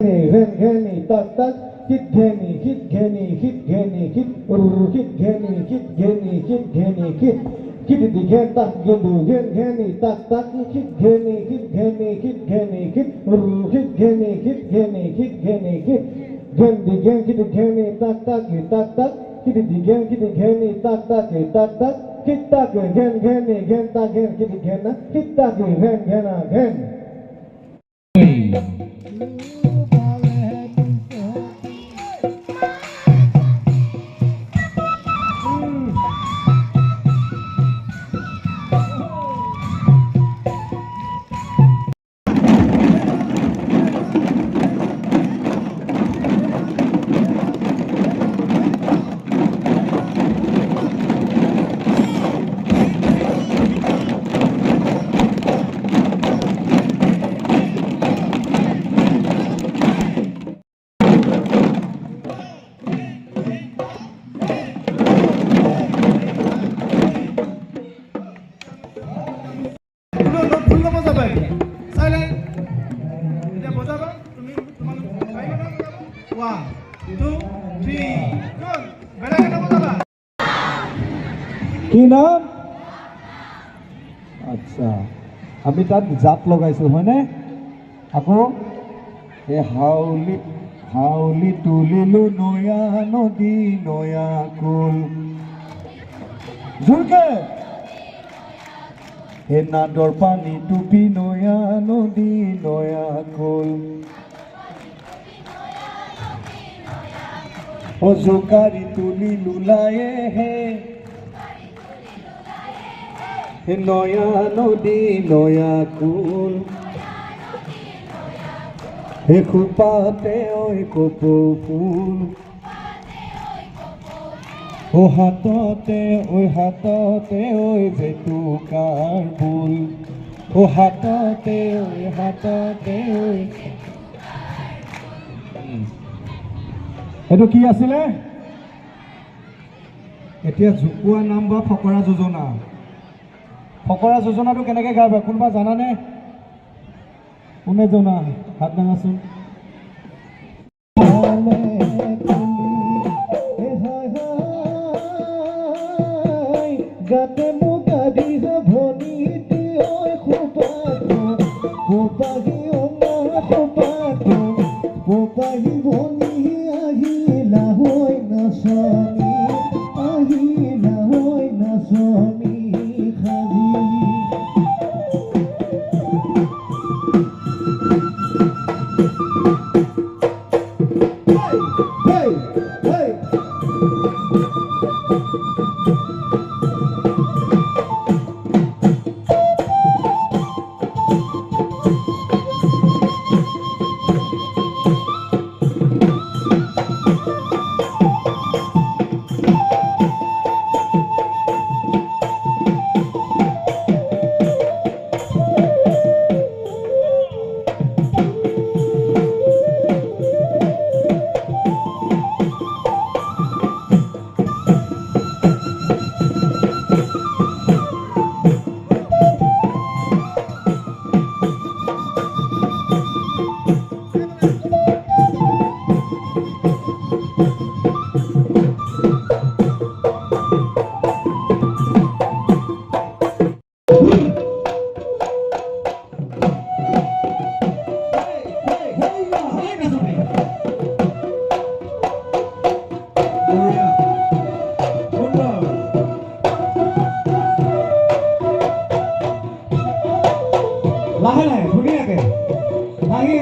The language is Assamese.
Geni tak tak hit geni hit geni hit geni hit hit geni hit geni hit geni hit hit digen tak gendu geni tak tak hit geni hit geni hit geni hit hit geni hit geni hit geni hit gen digen hit geni tak tak hit digen hit geni tak tak hit tak gen geni gen tak gen hit gena hit tak gen gena gen. কি নাম? আচ্ছা, আমি তাত জাপ লগাইছোঁ হয়নে? আকৌ এই হাউলি তুলিলোঁ নয়া নদী নয়া কুল জোৰকে হে নাদৰ পানী টুপি নয়া নদী নয়া কুল ও জোকাৰি তুলি লুলায়ে হে নয়া নদী নয়া কুল হে খোপাতে ঐ কপৌ ফুল ও হাততে ঐ জেতুকাৰ ফুল ও হাততে ঐ এইটো কি আছিলে? এতিয়া জোকোৱা নাম বা ফকৰা যোজনা। ফকৰা যোজনাটো কেনেকৈ গাব কোনোবা জানানে? কোনে জনা? হাত দাঙাচোন। গাতে মুগা দিছ ভনী খোপাহি খোপাহি ভনী আহিলা হৈ নাচনী আহিলা হৈ নাচনী খাজি লাহে লাহে ধুনীয়াকে ভাঙি